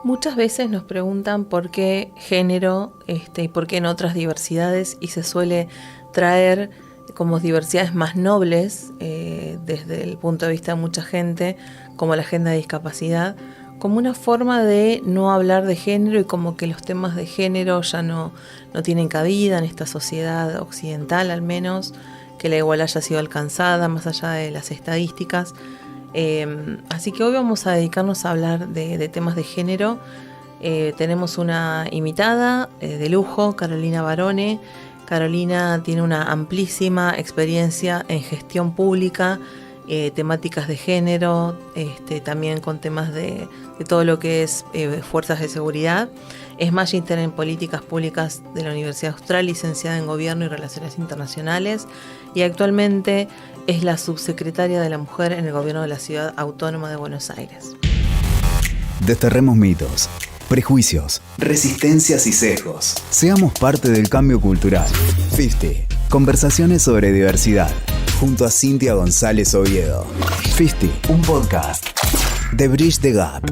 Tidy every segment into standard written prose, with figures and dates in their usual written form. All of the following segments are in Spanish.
Muchas veces nos preguntan por qué género y por qué en otras diversidades, y se suele traer como diversidades más nobles desde el punto de vista de mucha gente, como la agenda de discapacidad, como una forma de no hablar de género y como que los temas de género ya no tienen cabida en esta sociedad occidental, al menos, que la igualdad haya sido alcanzada más allá de las estadísticas. Así que hoy vamos a dedicarnos a hablar de temas de género. Tenemos una invitada de lujo, Carolina Barone. Carolina tiene una amplísima experiencia en gestión pública, temáticas de género, también con temas de todo lo que es fuerzas de seguridad. Es magíster en políticas públicas de la Universidad Austral, licenciada en Gobierno y Relaciones Internacionales, y actualmente es la subsecretaria de la Mujer en el Gobierno de la Ciudad Autónoma de Buenos Aires. Desterremos mitos, prejuicios, resistencias y sesgos. Seamos parte del cambio cultural. 50. Conversaciones sobre diversidad. Junto a Cintia González Oviedo. 50. Un podcast de Bridge the Gap.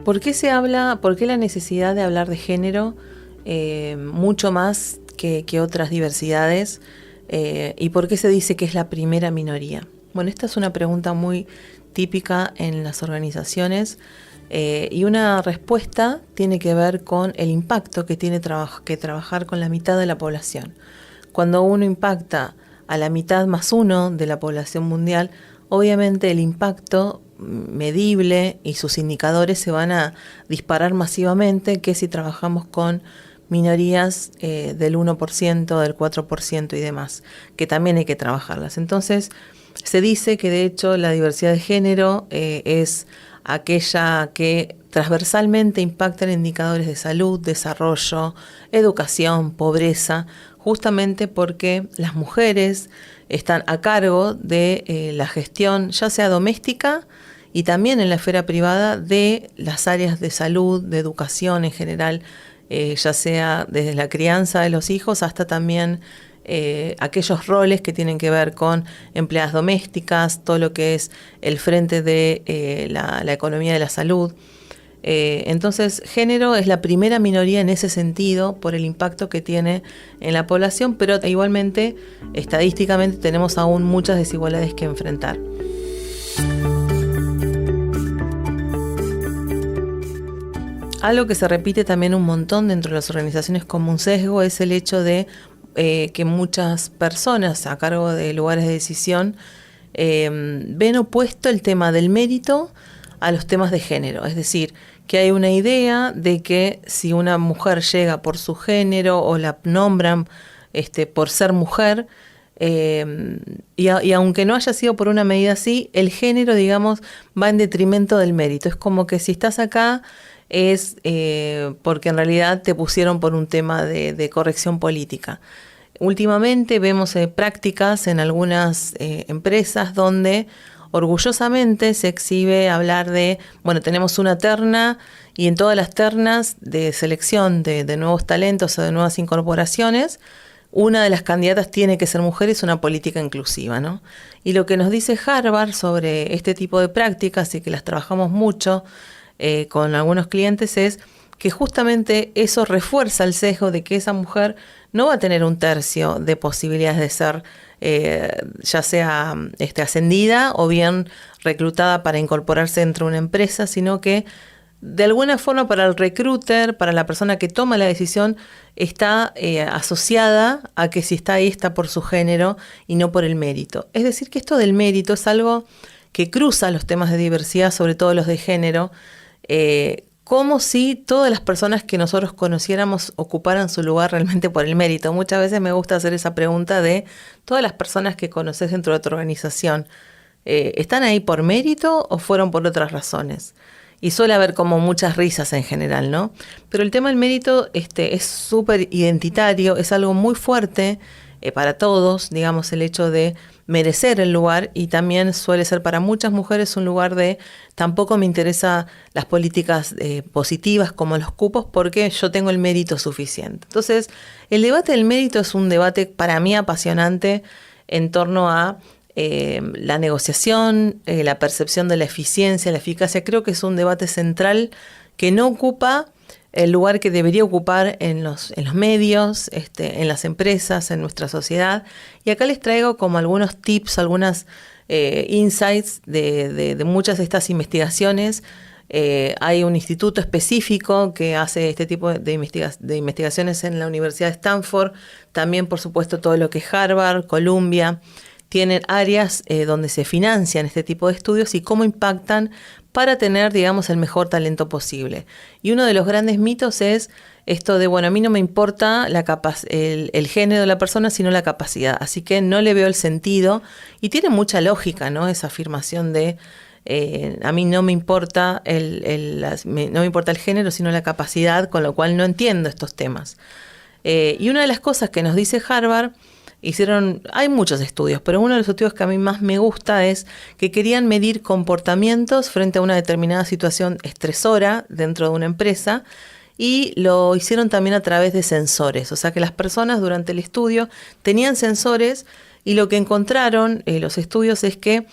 ¿Por qué la necesidad de hablar de género mucho más que otras diversidades? ¿Y por qué se dice que es la primera minoría? Bueno, esta es una pregunta muy típica en las organizaciones y una respuesta tiene que ver con el impacto que tiene que trabajar con la mitad de la población. Cuando uno impacta a la mitad más uno de la población mundial, obviamente el impacto medible y sus indicadores se van a disparar masivamente que si trabajamos con minorías del 1%, del 4% y demás, que también hay que trabajarlas. Entonces, se dice que de hecho la diversidad de género es aquella que transversalmente impacta en indicadores de salud, desarrollo, educación, pobreza, justamente porque las mujeres están a cargo de la gestión, ya sea doméstica y también en la esfera privada, de las áreas de salud, de educación en general, ya sea desde la crianza de los hijos hasta también aquellos roles que tienen que ver con empleadas domésticas, todo lo que es el frente de la economía de la salud. Entonces, género es la primera minoría en ese sentido por el impacto que tiene en la población, pero igualmente, estadísticamente, tenemos aún muchas desigualdades que enfrentar. Algo que se repite también un montón dentro de las organizaciones como un sesgo es el hecho de que muchas personas a cargo de lugares de decisión ven opuesto el tema del mérito a los temas de género. Es decir, que hay una idea de que si una mujer llega por su género o la nombran por ser mujer, y aunque no haya sido por una medida así, el género, digamos, va en detrimento del mérito. Es como que si estás acá es porque en realidad te pusieron por un tema de corrección política. Últimamente vemos prácticas en algunas empresas donde orgullosamente se exhibe hablar de, bueno, tenemos una terna y en todas las ternas de selección de nuevos talentos o de nuevas incorporaciones, una de las candidatas tiene que ser mujer, es una política inclusiva, ¿no? Y lo que nos dice Harvard sobre este tipo de prácticas, y que las trabajamos mucho con algunos clientes, es que justamente eso refuerza el sesgo de que esa mujer no va a tener un tercio de posibilidades de ser ya sea ascendida o bien reclutada para incorporarse dentro de una empresa, sino que de alguna forma para el recruiter, para la persona que toma la decisión, está asociada a que si está ahí está por su género y no por el mérito. Es decir, que esto del mérito es algo que cruza los temas de diversidad, sobre todo los de género, como si todas las personas que nosotros conociéramos ocuparan su lugar realmente por el mérito. Muchas veces me gusta hacer esa pregunta de todas las personas que conoces dentro de tu organización, ¿están ahí por mérito o fueron por otras razones? Y suele haber como muchas risas en general, ¿no? Pero el tema del mérito es súper identitario, es algo muy fuerte para todos, digamos, el hecho de merecer el lugar, y también suele ser para muchas mujeres un lugar de tampoco me interesa las políticas positivas como los cupos porque yo tengo el mérito suficiente. Entonces, el debate del mérito es un debate para mí apasionante en torno a la negociación, la percepción de la eficiencia, la eficacia. Creo que es un debate central que no ocupa el lugar que debería ocupar en los medios, en las empresas, en nuestra sociedad. Y acá les traigo como algunos tips, algunas insights de muchas de estas investigaciones. Hay un instituto específico que hace este tipo de investigaciones en la Universidad de Stanford, también por supuesto todo lo que es Harvard, Columbia, tienen áreas donde se financian este tipo de estudios y cómo impactan para tener, digamos, el mejor talento posible. Y uno de los grandes mitos es esto de, bueno, a mí no me importa el género de la persona, sino la capacidad, así que no le veo el sentido, y tiene mucha lógica, ¿no?, esa afirmación de a mí no me importa no me importa el género, sino la capacidad, con lo cual no entiendo estos temas. Y una de las cosas que nos dice Harvard, hay muchos estudios, pero uno de los estudios que a mí más me gusta es que querían medir comportamientos frente a una determinada situación estresora dentro de una empresa, y lo hicieron también a través de sensores. O sea que las personas durante el estudio tenían sensores, y lo que encontraron los estudios es que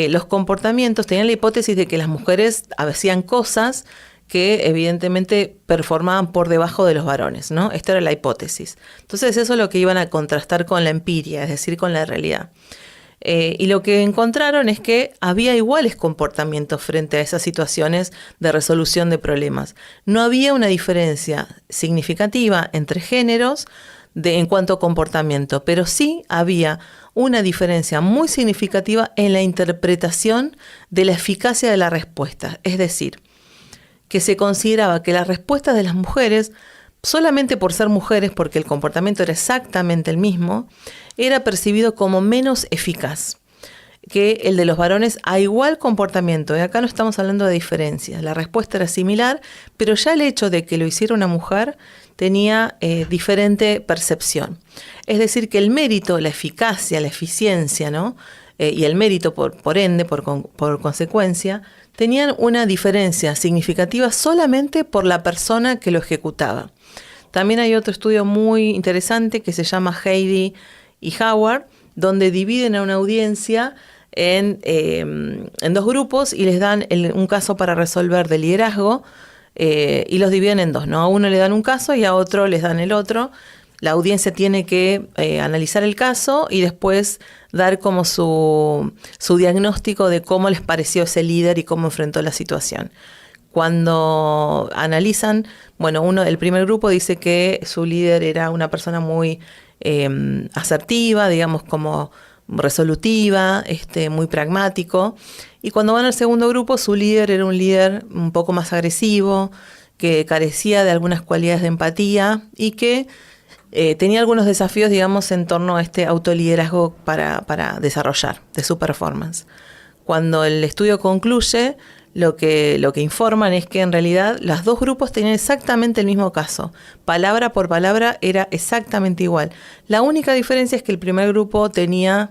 los comportamientos tenían la hipótesis de que las mujeres hacían cosas que evidentemente performaban por debajo de los varones, ¿no? Esta era la hipótesis. Entonces eso es lo que iban a contrastar con la empiria, es decir, con la realidad. Y lo que encontraron es que había iguales comportamientos frente a esas situaciones de resolución de problemas. No había una diferencia significativa entre géneros en cuanto a comportamiento, pero sí había una diferencia muy significativa en la interpretación de la eficacia de la respuesta. Es decir, que se consideraba que las respuestas de las mujeres, solamente por ser mujeres, porque el comportamiento era exactamente el mismo, era percibido como menos eficaz que el de los varones a igual comportamiento. Y acá no estamos hablando de diferencias. La respuesta era similar, pero ya el hecho de que lo hiciera una mujer tenía diferente percepción. Es decir, que el mérito, la eficacia, la eficiencia, ¿no?, y el mérito por ende, por consecuencia, tenían una diferencia significativa solamente por la persona que lo ejecutaba. También hay otro estudio muy interesante que se llama Heidi y Howard, donde dividen a una audiencia en dos grupos y les dan un caso para resolver de liderazgo, y los dividen en dos, ¿no? A uno le dan un caso y a otro les dan el otro. La audiencia tiene que analizar el caso y después dar como su diagnóstico de cómo les pareció ese líder y cómo enfrentó la situación. Cuando analizan, bueno, el primer grupo dice que su líder era una persona muy asertiva, digamos, como resolutiva, muy pragmático. Y cuando van al segundo grupo, su líder era un líder un poco más agresivo, que carecía de algunas cualidades de empatía y que tenía algunos desafíos, digamos, en torno a este autoliderazgo para desarrollar de su performance. Cuando el estudio concluye, lo que informan es que en realidad los dos grupos tenían exactamente el mismo caso. Palabra por palabra era exactamente igual. La única diferencia es que el primer grupo tenía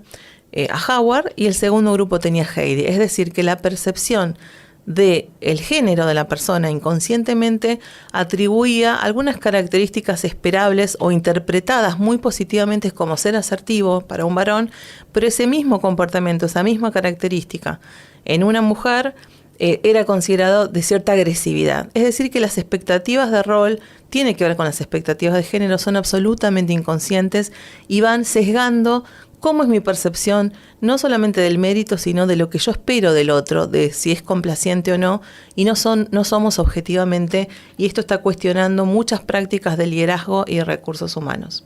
a Howard y el segundo grupo tenía a Heidi. Es decir, que la percepción del género de la persona inconscientemente atribuía algunas características esperables o interpretadas muy positivamente como ser asertivo para un varón, pero ese mismo comportamiento, esa misma característica en una mujer era considerado de cierta agresividad. Es decir, que las expectativas de rol tienen que ver con las expectativas de género, son absolutamente inconscientes y van sesgando cómo es mi percepción, no solamente del mérito, sino de lo que yo espero del otro, de si es complaciente o no, y no somos objetivamente, y esto está cuestionando muchas prácticas de liderazgo y de recursos humanos.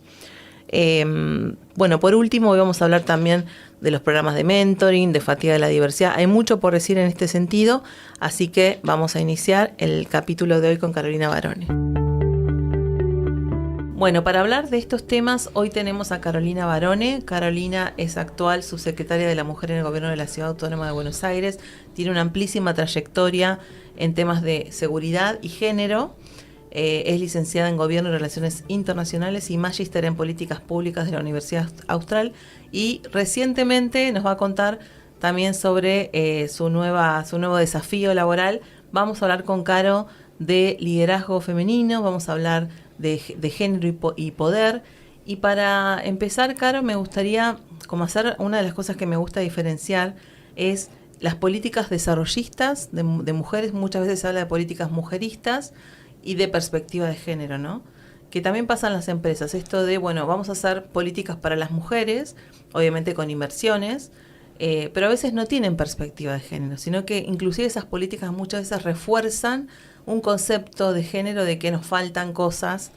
Bueno, por último, hoy vamos a hablar también de los programas de mentoring, de fatiga de la diversidad. Hay mucho por decir en este sentido, así que vamos a iniciar el capítulo de hoy con Carolina Barone. Bueno, para hablar de estos temas, hoy tenemos a Carolina Barone. Carolina es actual subsecretaria de la Mujer en el Gobierno de la Ciudad Autónoma de Buenos Aires. Tiene una amplísima trayectoria en temas de seguridad y género. Es licenciada en Gobierno y Relaciones Internacionales y magíster en Políticas Públicas de la Universidad Austral. Y recientemente nos va a contar también sobre su nuevo desafío laboral. Vamos a hablar con Caro de liderazgo femenino, vamos a hablar de género y poder. Y para empezar, Caro, me gustaría como hacer, una de las cosas que me gusta diferenciar es las políticas desarrollistas de mujeres. Muchas veces se habla de políticas mujeristas y de perspectiva de género, ¿no? Que también pasa en las empresas, esto de, bueno, vamos a hacer políticas para las mujeres, obviamente con inversiones, pero a veces no tienen perspectiva de género, sino que inclusive esas políticas muchas veces refuerzan un concepto de género, de que nos faltan cosas,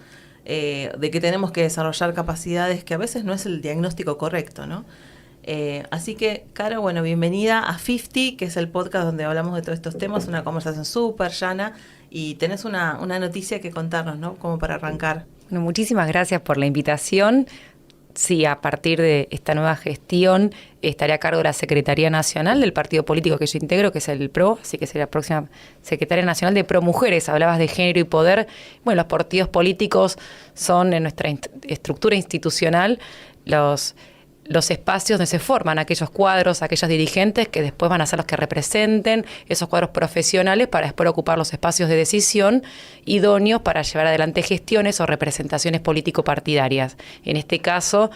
de que tenemos que desarrollar capacidades, que a veces no es el diagnóstico correcto, ¿no? Así que, Caro, bueno, bienvenida a 50, que es el podcast donde hablamos de todos estos temas, una conversación súper llana, y tenés una noticia que contarnos, ¿no? Como para arrancar. Bueno, muchísimas gracias por la invitación. Sí, a partir de esta nueva gestión estaré a cargo de la Secretaría Nacional del partido político que yo integro, que es el PRO, así que seré la próxima Secretaria Nacional de Pro Mujeres. Hablabas de género y poder. Bueno, los partidos políticos son en nuestra estructura institucional los espacios donde se forman aquellos cuadros, aquellos dirigentes que después van a ser los que representen esos cuadros profesionales para después ocupar los espacios de decisión idóneos para llevar adelante gestiones o representaciones político-partidarias. En este caso,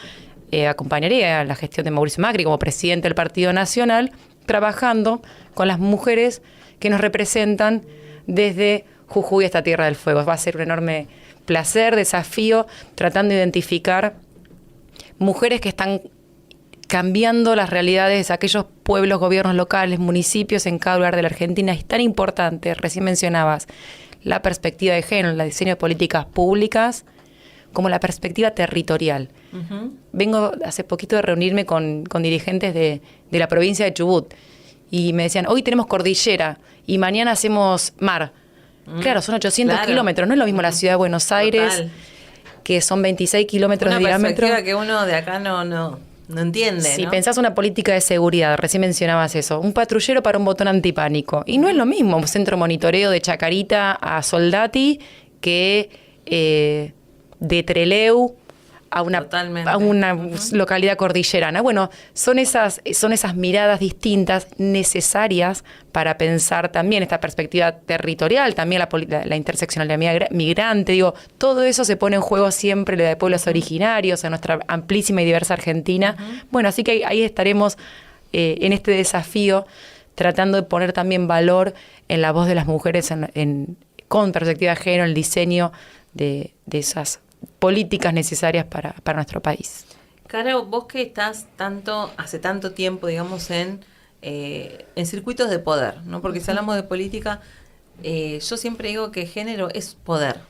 acompañaré a la gestión de Mauricio Macri como presidente del Partido Nacional, trabajando con las mujeres que nos representan desde Jujuy hasta Tierra del Fuego. Va a ser un enorme placer, desafío, tratando de identificar mujeres que están cambiando las realidades de aquellos pueblos, gobiernos locales, municipios en cada lugar de la Argentina. Es tan importante, recién mencionabas, la perspectiva de género, el diseño de políticas públicas, como la perspectiva territorial. Uh-huh. Vengo hace poquito de reunirme con dirigentes de la provincia de Chubut y me decían, hoy tenemos cordillera y mañana hacemos mar. Claro, son 800 kilómetros, no es lo mismo la ciudad de Buenos Aires, total, que son 26 kilómetros de diámetro. Una perspectiva que uno de acá no entiende, Si ¿no? pensás una política de seguridad, recién mencionabas eso, un patrullero para un botón antipánico. Y no es lo mismo un centro monitoreo de Chacarita a Soldati que de Trelew a una localidad cordillerana. Bueno, son esas miradas distintas necesarias para pensar también esta perspectiva territorial, también la interseccionalidad migrante. Digo, todo eso se pone en juego siempre, la de pueblos originarios, en nuestra amplísima y diversa Argentina. Uh-huh. Bueno, así que ahí estaremos en este desafío, tratando de poner también valor en la voz de las mujeres con perspectiva de género, el diseño de esas políticas necesarias para nuestro país. Caro, vos que estás hace tanto tiempo, digamos, en circuitos de poder, ¿no? Porque si hablamos de política, yo siempre digo que género es poder.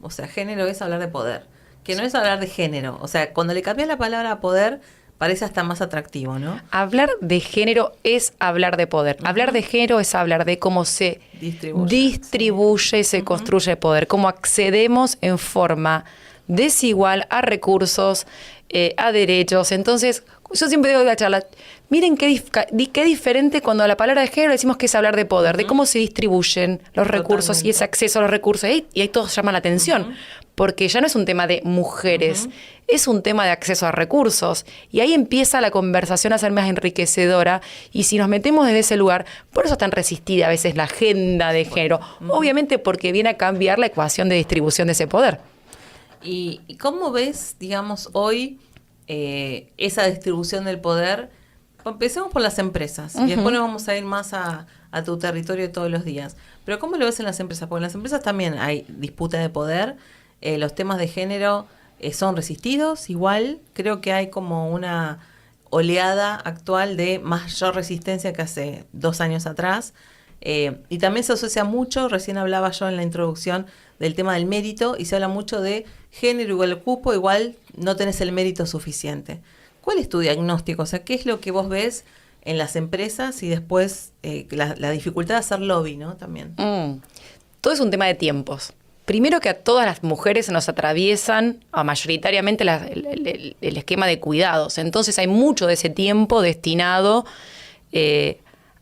O sea, género es hablar de poder, que no es hablar de género. O sea, cuando le cambias la palabra a poder, parece hasta más atractivo, ¿no? Hablar de género es hablar de poder. Uh-huh. Hablar de género es hablar de cómo se distribuye, se construye poder, cómo accedemos en forma desigual a recursos, a derechos. Entonces, yo siempre digo en la charla, miren qué diferente cuando a la palabra de género decimos que es hablar de poder, uh-huh, de cómo se distribuyen los recursos y ese acceso a los recursos. Y ahí todo llama la atención, uh-huh, porque ya no es un tema de mujeres, uh-huh, es un tema de acceso a recursos. Y ahí empieza la conversación a ser más enriquecedora. Y si nos metemos desde ese lugar, por eso es tan resistida a veces la agenda de género, uh-huh, obviamente porque viene a cambiar la ecuación de distribución de ese poder. ¿Y cómo ves, digamos, hoy esa distribución del poder? Empecemos por las empresas, uh-huh, y después nos vamos a ir más a tu territorio todos los días. Pero ¿cómo lo ves en las empresas? Porque en las empresas también hay disputa de poder, los temas de género son resistidos, igual creo que hay como una oleada actual de mayor resistencia que hace 2 años atrás. Y también se asocia mucho, recién hablaba yo en la introducción del tema del mérito, y se habla mucho de género igual cupo, igual no tenés el mérito suficiente. ¿Cuál es tu diagnóstico? O sea, ¿qué es lo que vos ves en las empresas y después la dificultad de hacer lobby, ¿no? También. Todo es un tema de tiempos. Primero que a todas las mujeres nos atraviesan mayoritariamente el esquema de cuidados. Entonces hay mucho de ese tiempo destinado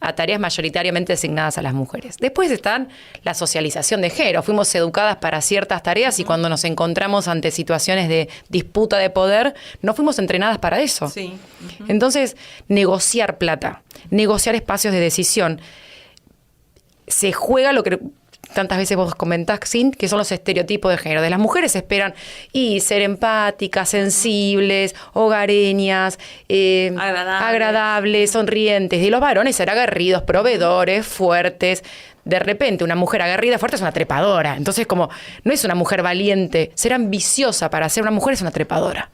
a tareas mayoritariamente asignadas a las mujeres. Después está la socialización de género. Fuimos educadas para ciertas tareas, uh-huh, y cuando nos encontramos ante situaciones de disputa de poder, no fuimos entrenadas para eso. Sí. Uh-huh. Entonces, negociar plata, negociar espacios de decisión. Se juega lo que tantas veces vos comentás, Sin, que son los estereotipos de género. De las mujeres esperan ser empáticas, sensibles, hogareñas, agradables, sonrientes. Y los varones ser aguerridos, proveedores, fuertes. De repente, una mujer aguerrida, fuerte, es una trepadora. Entonces, como no es una mujer valiente, ser ambiciosa para ser una mujer es una trepadora.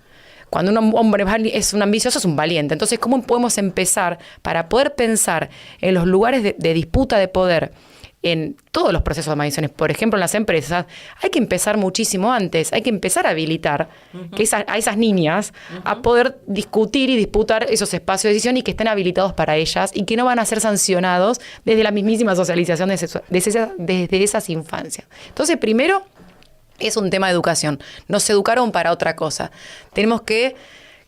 Cuando un hombre es un ambicioso, es un valiente. Entonces, ¿cómo podemos empezar para poder pensar en los lugares de disputa de poder, en todos los procesos de mediciones? Por ejemplo, en las empresas, hay que empezar muchísimo antes. Hay que empezar a habilitar que a esas niñas a poder discutir y disputar esos espacios de decisión y que estén habilitados para ellas y que no van a ser sancionados desde la mismísima socialización desde esas infancias. Entonces, primero, es un tema de educación. Nos educaron para otra cosa. Tenemos que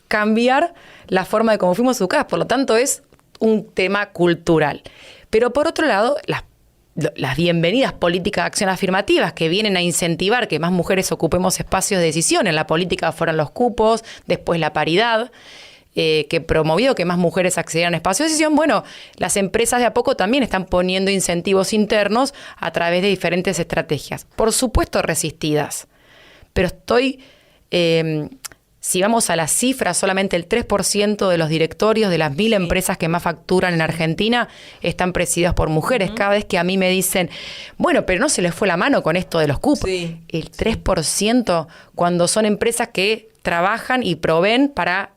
cambiar la forma de cómo fuimos educadas. Por lo tanto, es un tema cultural. Pero por otro lado, las bienvenidas políticas de acción afirmativas que vienen a incentivar que más mujeres ocupemos espacios de decisión. En la política fueron los cupos, después la paridad, que promovió que más mujeres accedieran a espacios de decisión. Bueno, las empresas de a poco también están poniendo incentivos internos a través de diferentes estrategias. Por supuesto resistidas, pero si vamos a las cifras, solamente el 3% de los directorios de las 1.000 empresas que más facturan en Argentina están presididos por mujeres. Cada vez que a mí me dicen, bueno, pero no se les fue la mano con esto de los cupos. Sí. El 3% cuando son empresas que trabajan y proveen para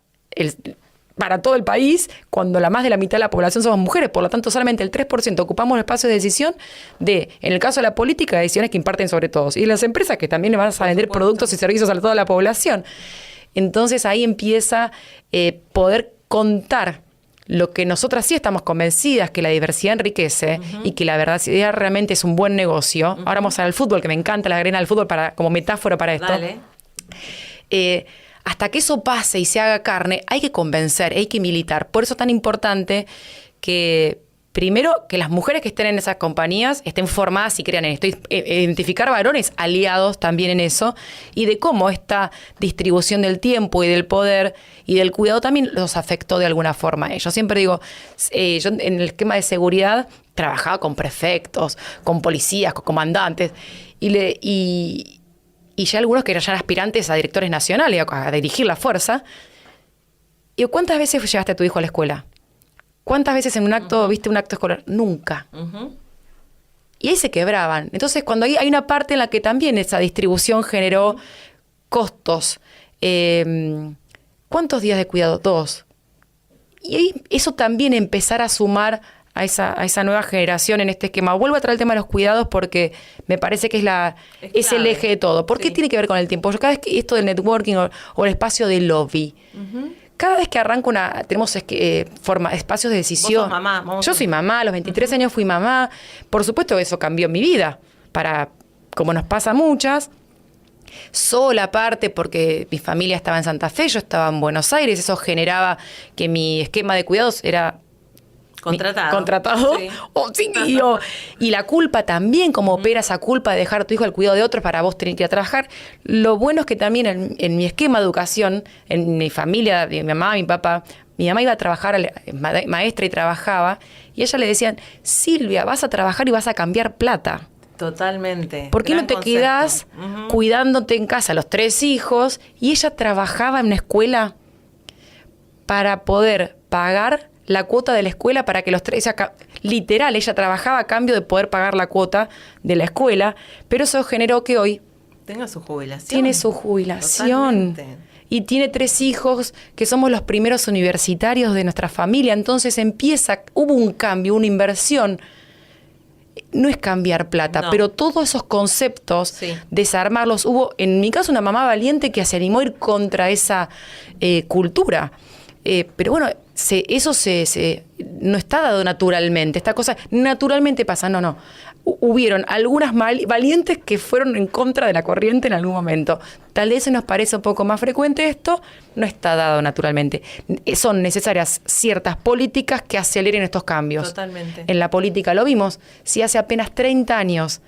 todo el país, cuando más de la mitad de la población somos mujeres. Por lo tanto, solamente el 3% ocupamos el espacio de decisión en el caso de la política, decisiones que imparten sobre todos. Y las empresas que también le van a vender productos y servicios a toda la población. Entonces ahí empieza poder contar lo que nosotras sí estamos convencidas, que la diversidad enriquece y que la verdad realmente es un buen negocio. Ahora vamos al fútbol, que me encanta la arena del fútbol como metáfora para esto. Dale. Hasta que eso pase y se haga carne, hay que convencer, hay que militar. Por eso es tan importante que, primero, que las mujeres que estén en esas compañías estén formadas y crean en esto. Identificar varones aliados también en eso, y de cómo esta distribución del tiempo y del poder y del cuidado también los afectó de alguna forma. Yo siempre digo, yo en el esquema de seguridad trabajaba con prefectos, con policías, con comandantes, y ya algunos que eran aspirantes a directores nacionales, a dirigir la fuerza. ¿Y cuántas veces llevaste a tu hijo a la escuela? ¿Cuántas veces en un acto viste un acto escolar? Nunca. Y ahí se quebraban. Entonces, cuando hay una parte en la que también esa distribución generó costos. ¿Cuántos días de cuidado? 2. Y ahí eso también empezar a sumar a esa nueva generación en este esquema. Vuelvo a traer el tema de los cuidados porque me parece que es el eje de todo. ¿Por qué tiene que ver con el tiempo? Yo cada vez que esto del networking o el espacio de lobby, cada vez que arranco tenemos espacios de decisión. ¿Vos sos mamá? Yo soy mamá, a los 23 años fui mamá. Por supuesto eso cambió mi vida, como nos pasa a muchas. Sola aparte, porque mi familia estaba en Santa Fe, yo estaba en Buenos Aires, eso generaba que mi esquema de cuidados era contratado. Sí. Y la culpa también, como opera esa culpa de dejar a tu hijo al cuidado de otros para vos tener que ir a trabajar. Lo bueno es que también en mi esquema de educación, en mi familia, mi mamá, mi papá, mi mamá iba a trabajar, maestra y trabajaba, y a ella le decían, Silvia, vas a trabajar y vas a cambiar plata. Totalmente. ¿Por qué no te quedás cuidándote en casa los 3 hijos? Y ella trabajaba en una escuela para poder pagar la cuota de la escuela para que los 3... literal, ella trabajaba a cambio de poder pagar la cuota de la escuela, pero eso generó que hoy... Tenga su jubilación. Tiene su jubilación. Totalmente. Y tiene 3 hijos que somos los primeros universitarios de nuestra familia. Entonces hubo un cambio, una inversión. No es cambiar plata, pero todos esos conceptos, desarmarlos. Hubo, en mi caso, una mamá valiente que se animó a ir contra esa cultura. Pero bueno, eso no está dado naturalmente. Esta cosa naturalmente pasa. No. Hubieron algunas valientes que fueron en contra de la corriente en algún momento. Tal vez se nos parece un poco más frecuente esto, no está dado naturalmente. Son necesarias ciertas políticas que aceleren estos cambios. Totalmente. En la política lo vimos. Si hace apenas 30 años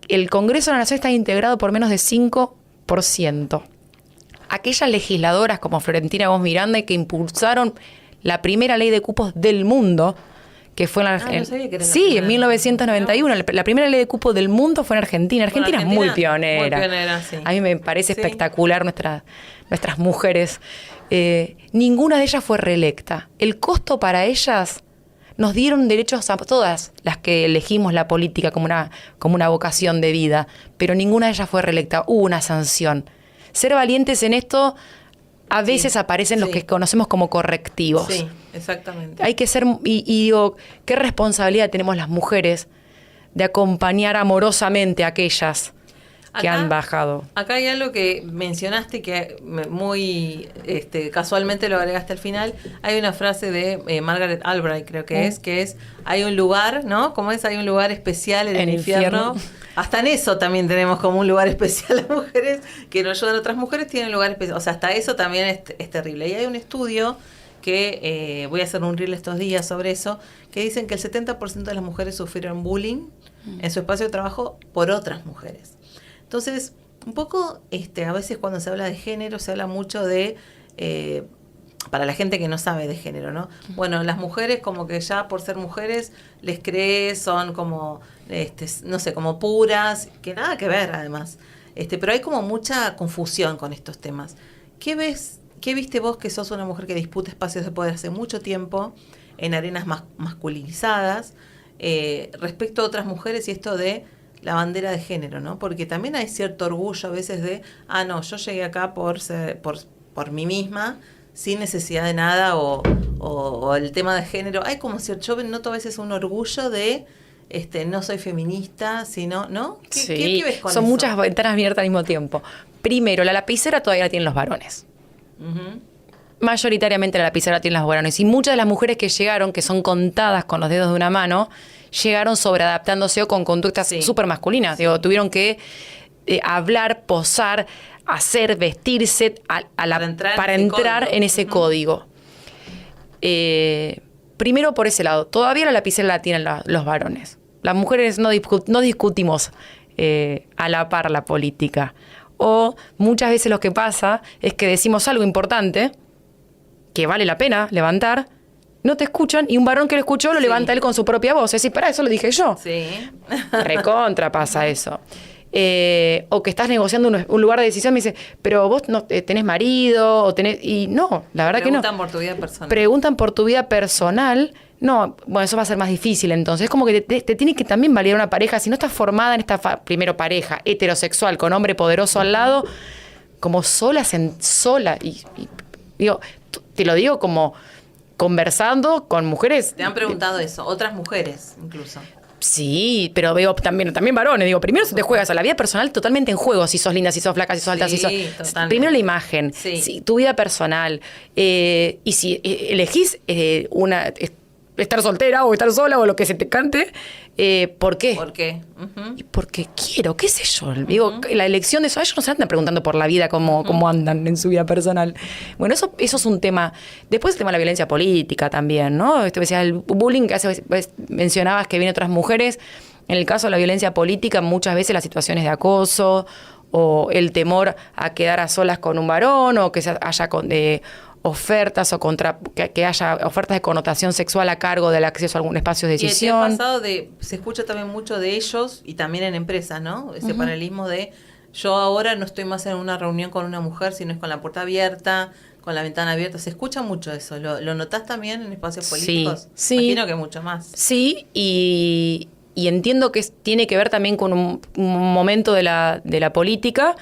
el Congreso de la Nación está integrado por menos de 5%. Aquellas legisladoras como Florentina Gómez Miranda que impulsaron la primera ley de cupos del mundo, que fue no sabía que era la sí, primera. en 1991. La primera ley de cupo del mundo fue en Argentina. Argentina es muy pionera. Muy pionera, sí. A mí me parece Sí. espectacular nuestras mujeres. Ninguna de ellas fue reelecta. El costo para ellas, nos dieron derechos a todas las que elegimos la política como una vocación de vida, pero ninguna de ellas fue reelecta. Hubo una sanción. Ser valientes en esto, a veces aparecen los que conocemos como correctivos. Sí, exactamente. Hay que ser, y digo, qué responsabilidad tenemos las mujeres de acompañar amorosamente a aquellas que han bajado. Acá hay algo que mencionaste que muy casualmente lo agregaste al final. Hay una frase de Margaret Albright, creo que es, hay un lugar, ¿no? ¿Cómo es? Hay un lugar especial en el infierno. Hasta en eso también tenemos como un lugar especial las mujeres, que nos ayudan a otras mujeres, tienen un lugar especial. O sea, hasta eso también es terrible. Y hay un estudio que voy a hacer un reel estos días sobre eso, que dicen que el 70% de las mujeres sufrieron bullying en su espacio de trabajo por otras mujeres. Entonces, un poco, a veces cuando se habla de género, se habla mucho de, para la gente que no sabe de género, ¿no? Bueno, las mujeres como que ya por ser mujeres les crees, son como, no sé, como puras, que nada que ver además. Pero hay como mucha confusión con estos temas. ¿Qué viste vos que sos una mujer que disputa espacios de poder hace mucho tiempo, en arenas masculinizadas, respecto a otras mujeres y esto de la bandera de género, ¿no? Porque también hay cierto orgullo a veces de, no, yo llegué acá por mí misma, sin necesidad de nada, o el tema de género. Hay como cierto, yo noto a veces un orgullo de, no soy feminista, sino, ¿no? ¿Qué ves con eso? Son muchas ventanas abiertas al mismo tiempo. Primero, la lapicera todavía la tienen los varones. Uh-huh. Mayoritariamente la lapicera la tienen los varones. Y muchas de las mujeres que llegaron, que son contadas con los dedos de una mano, llegaron sobreadaptándose o con conductas súper masculinas. Digo, tuvieron que hablar, posar, hacer, vestirse para entrar en ese código. Primero por ese lado. Todavía la lapicera la tienen los varones. Las mujeres no discutimos a la par la política. O muchas veces lo que pasa es que decimos algo importante que vale la pena levantar, no te escuchan, y un varón que lo escuchó lo levanta él con su propia voz. Es decir, para eso lo dije yo. Sí. Recontra pasa eso. O que estás negociando un lugar de decisión, me dice, pero vos no tenés marido, o tenés... Y no, la verdad que no. Preguntan por tu vida personal. Preguntan por tu vida personal. No, bueno, eso va a ser más difícil entonces. Es como que te tiene que también validar una pareja. Si no estás formada en esta primero pareja heterosexual con hombre poderoso al lado, como sola. Y digo, te lo digo como conversando con mujeres. Te han preguntado eso, otras mujeres incluso. Sí, pero veo también varones. Digo, primero te juegas a la vida personal totalmente en juego. Si sos linda, si sos flaca, si sos alta, si sos... Totalmente. Primero la imagen, tu vida personal. Y si elegís estar soltera o estar sola o lo que se te cante, ¿por qué? ¿Por qué? Uh-huh. Porque quiero, qué sé yo. Digo, la elección de eso, ellos no se andan preguntando por la vida cómo andan en su vida personal. Bueno, eso es un tema. Después el tema de la violencia política también, ¿no? Decía el bullying que mencionabas que viene otras mujeres. En el caso de la violencia política, muchas veces las situaciones de acoso o el temor a quedar a solas con un varón o que haya ofertas o que haya ofertas de connotación sexual a cargo del acceso a algún espacio de decisión. Y el pasado se escucha también mucho de ellos y también en empresas, ¿no? Ese paralelismo de yo ahora no estoy más en una reunión con una mujer, sino es con la puerta abierta, con la ventana abierta. Se escucha mucho eso. ¿Lo notás también en espacios políticos? Sí. Imagino que mucho más. Sí, y entiendo que tiene que ver también con un momento de la política.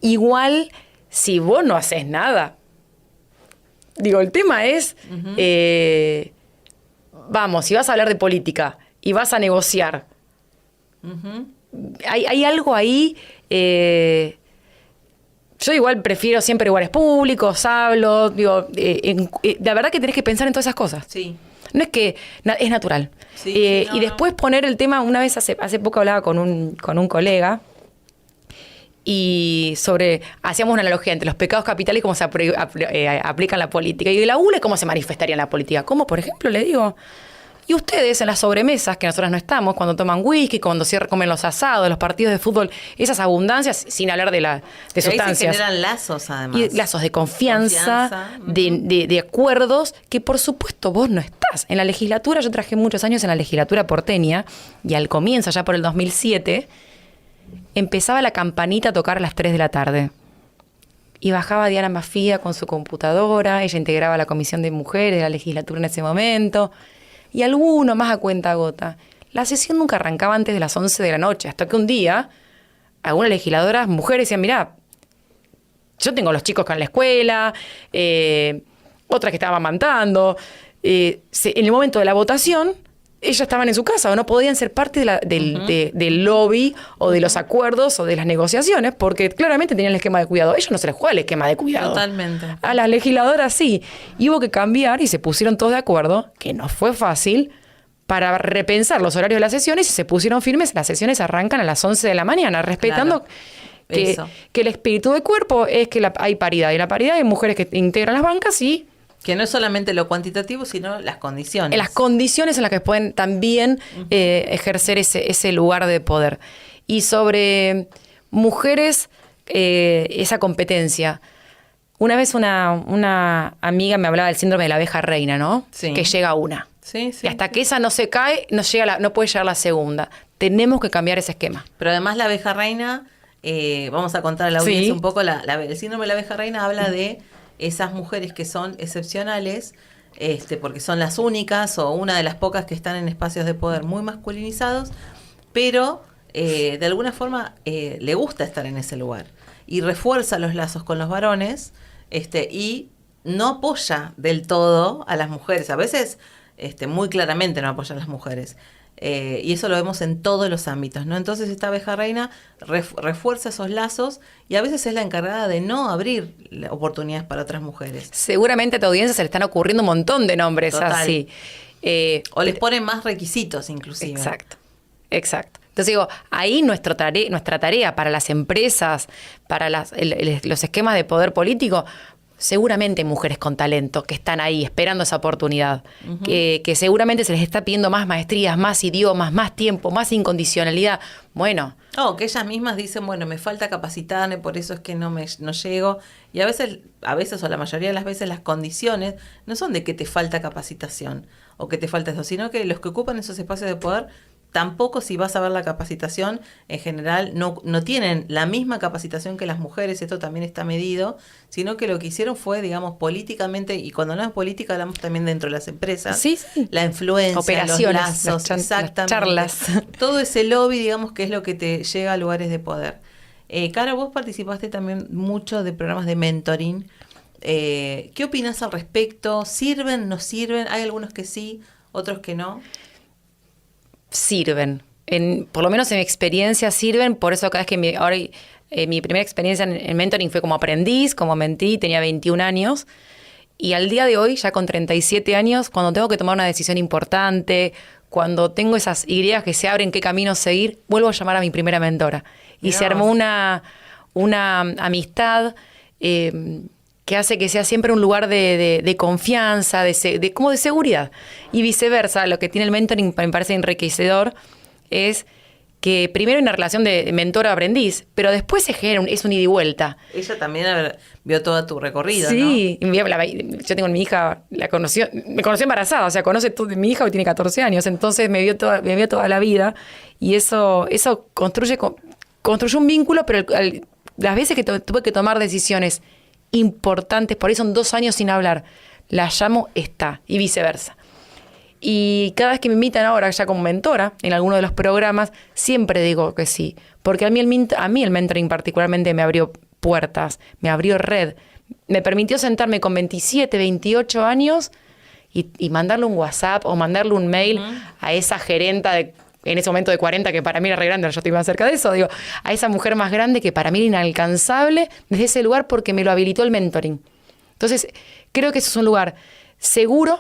Igual, si vos no haces nada, digo, el tema es, vamos, si vas a hablar de política y vas a negociar, hay algo ahí, yo igual prefiero siempre lugares públicos, hablo, digo, la verdad que tenés que pensar en todas esas cosas. Sí. No es que es natural. Sí, y después poner el tema, una vez hace poco hablaba con un colega, y hacíamos una analogía entre los pecados capitales y cómo se aplica en la política. Y de la ULA, ¿cómo se manifestaría en la política? ¿Cómo, por ejemplo, le digo? Y ustedes en las sobremesas, que nosotras no estamos, cuando toman whisky, cuando comen los asados, los partidos de fútbol, esas abundancias, sin hablar de sustancias. Ahí se generan lazos, además. Y lazos de confianza. De acuerdos, que por supuesto vos no estás. En la legislatura, yo trabajé muchos años en la legislatura porteña, y al comienzo, ya por el 2007, empezaba la campanita a tocar a las 3 de la tarde. Y bajaba Diana Mafía con su computadora, ella integraba la comisión de mujeres de la legislatura en ese momento, y alguno más a cuentagota. La sesión nunca arrancaba antes de las 11 de la noche, hasta que un día algunas legisladoras, mujeres, decían, mirá, yo tengo los chicos acá en la escuela, otras que estaban amamantando. En el momento de la votación, ellas estaban en su casa o no podían ser parte del lobby o de los acuerdos o de las negociaciones, porque claramente tenían el esquema de cuidado. Ellos no se les juega el esquema de cuidado. Totalmente. A las legisladoras sí. Y hubo que cambiar y se pusieron todos de acuerdo, que no fue fácil, para repensar los horarios de las sesiones y se pusieron firmes. Las sesiones arrancan a las 11 de la mañana, respetando que el espíritu de cuerpo es que hay paridad. Y la paridad hay mujeres que integran las bancas y... Que no es solamente lo cuantitativo, sino las condiciones. Las condiciones en las que pueden también ejercer ese lugar de poder. Y sobre mujeres, esa competencia. Una vez una amiga me hablaba del síndrome de la abeja reina, ¿no? Sí. Que llega una. Sí, Y hasta que esa no se cae, no puede llegar la segunda. Tenemos que cambiar ese esquema. Pero además la abeja reina, vamos a contar a la audiencia un poco, el síndrome de la abeja reina habla de esas mujeres que son excepcionales, porque son las únicas o una de las pocas que están en espacios de poder muy masculinizados, pero de alguna forma le gusta estar en ese lugar y refuerza los lazos con los varones, y no apoya del todo a las mujeres. A veces muy claramente no apoya a las mujeres. Y eso lo vemos en todos los ámbitos, ¿no? Entonces esta abeja reina refuerza esos lazos y a veces es la encargada de no abrir oportunidades para otras mujeres. Seguramente a tu audiencia se le están ocurriendo un montón de nombres. Total. Así. O les ponen más requisitos inclusive. Exacto. Entonces digo, ahí nuestra tarea para las empresas, para los esquemas de poder político, seguramente hay mujeres con talento que están ahí esperando esa oportunidad, que seguramente se les está pidiendo más maestrías, más idiomas, más tiempo, más incondicionalidad. Bueno. Que ellas mismas dicen, bueno, me falta capacitarme, por eso es que no llego. Y a veces o la mayoría de las veces las condiciones no son de que te falta capacitación o que te falta eso, sino que los que ocupan esos espacios de poder tampoco, si vas a ver la capacitación, en general no tienen la misma capacitación que las mujeres, esto también está medido, sino que lo que hicieron fue, digamos, políticamente, y cuando no es política hablamos también dentro de las empresas, sí. La influencia, operaciones, los lazos, las charlas. Todo ese lobby, digamos, que es lo que te lleva a lugares de poder. Caro, vos participaste también mucho de programas de mentoring. ¿Qué opinas al respecto? ¿Sirven, no sirven? Hay algunos que sí, otros que no. Sirven. Por lo menos en mi experiencia sirven, por eso cada vez que mi primera experiencia en mentoring fue como aprendiz, como mentí, tenía 21 años, y al día de hoy, ya con 37 años, cuando tengo que tomar una decisión importante, cuando tengo esas ideas que se abren, qué camino seguir, vuelvo a llamar a mi primera mentora. Y se armó una amistad que hace que sea siempre un lugar de confianza, como de seguridad. Y viceversa, lo que tiene el mentoring me parece enriquecedor es que primero hay una relación de mentor-aprendiz, pero después se genera es un ida y vuelta. Ella también vio todo tu recorrido, sí, ¿no? Yo tengo mi hija, me conoció embarazada, o sea, conoce todo de mi hija, hoy tiene 14 años, entonces me vio toda la vida, y eso construye un vínculo, pero las veces que tuve que tomar decisiones importantes, por ahí son 2 años sin hablar, la llamo, y viceversa. Y cada vez que me invitan ahora ya como mentora en alguno de los programas, siempre digo que sí, porque a mí el mentoring particularmente me abrió puertas, me abrió red, me permitió sentarme con 27, 28 años y mandarle un WhatsApp o mandarle un mail a esa gerenta en ese momento de 40, que para mí era re grande, yo estoy más cerca de eso, digo, a esa mujer más grande que para mí era inalcanzable desde ese lugar porque me lo habilitó el mentoring. Entonces, creo que eso es un lugar seguro.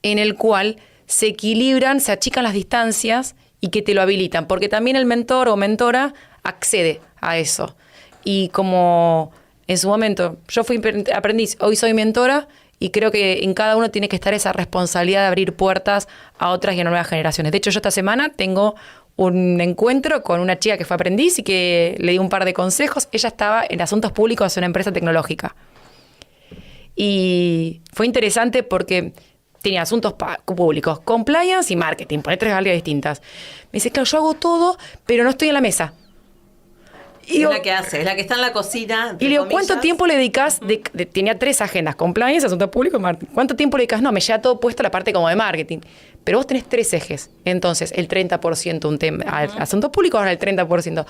En el cual se equilibran, se achican las distancias y que te lo habilitan, porque también el mentor o mentora accede a eso. Y como en su momento yo fui aprendiz, hoy soy mentora, y creo que en cada uno tiene que estar esa responsabilidad de abrir puertas a otras y a nuevas generaciones. De hecho, yo esta semana tengo un encuentro con una chica que fue aprendiz y que le di un par de consejos. Ella estaba en asuntos públicos de una empresa tecnológica. Y fue interesante porque tenía asuntos públicos, compliance y marketing, poner 3 áreas distintas. Me dice, claro, yo hago todo, pero no estoy en la mesa. Y es la que hace, es la que está en la cocina. Y le digo, ¿cuánto tiempo le dedicas? Tenía 3 agendas, compliance, asuntos públicos y marketing. ¿Cuánto tiempo le dedicas? No, me lleva todo puesto a la parte como de marketing. Pero vos tenés 3 ejes. Entonces, el 30% un tema, asuntos públicos, ahora el 30%.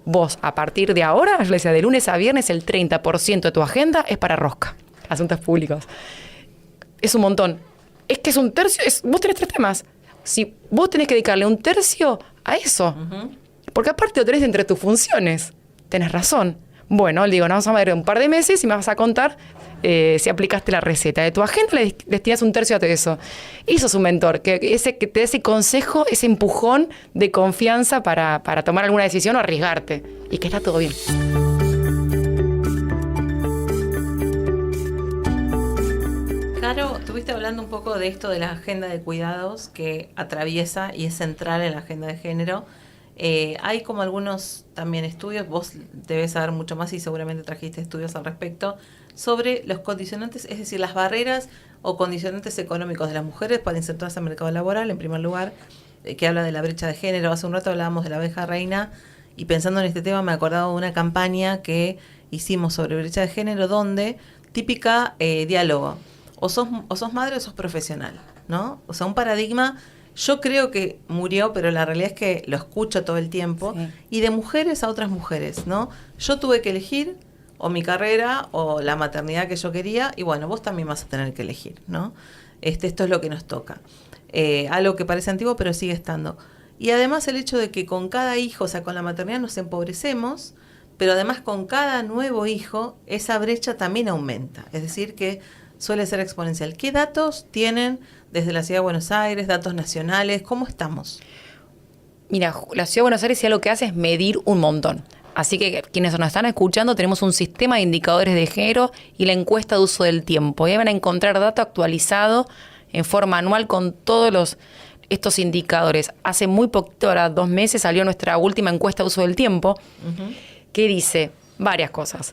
Vos, a partir de ahora, yo le decía, de lunes a viernes, el 30% de tu agenda es para rosca, asuntos públicos. Es un montón. Es que es un tercio, vos tenés 3 temas. Si vos tenés que dedicarle un tercio a eso, porque aparte lo tenés entre tus funciones. Tenés razón. Bueno, le digo, nos vamos a ver un par de meses y me vas a contar si aplicaste la receta. De tu agenda le destinas un tercio a eso. Y sos un mentor, que te dé ese consejo, ese empujón de confianza para tomar alguna decisión o arriesgarte. Y que está todo bien. Caro, estuviste hablando un poco de esto de la agenda de cuidados que atraviesa y es central en la agenda de género. Hay como algunos también estudios, vos debes saber mucho más y seguramente trajiste estudios al respecto, sobre los condicionantes, es decir, las barreras o condicionantes económicos de las mujeres para insertarse al mercado laboral, en primer lugar, que habla de la brecha de género. Hace un rato hablábamos de la abeja reina y pensando en este tema me acordaba de una campaña que hicimos sobre brecha de género donde, típica diálogo, o sos madre o sos profesional, ¿no? O sea, un paradigma. Yo creo que murió, pero la realidad es que lo escucho todo el tiempo. Sí. Y de mujeres a otras mujeres, ¿no? Yo tuve que elegir o mi carrera o la maternidad que yo quería, y bueno, vos también vas a tener que elegir, ¿no? Esto es lo que nos toca. Algo que parece antiguo, pero sigue estando. Y además el hecho de que con cada hijo, o sea, con la maternidad nos empobrecemos, pero además con cada nuevo hijo, esa brecha también aumenta. Es decir, que suele ser exponencial. ¿Qué datos tienen desde la Ciudad de Buenos Aires, datos nacionales? ¿Cómo estamos? Mira, la Ciudad de Buenos Aires ya lo que hace es medir un montón. Así que quienes nos están escuchando, tenemos un sistema de indicadores de género y la encuesta de uso del tiempo. Y ahí van a encontrar dato actualizado en forma anual con todos estos indicadores. Hace muy poquito, ahora 2 meses, salió nuestra última encuesta de uso del tiempo, que dice varias cosas.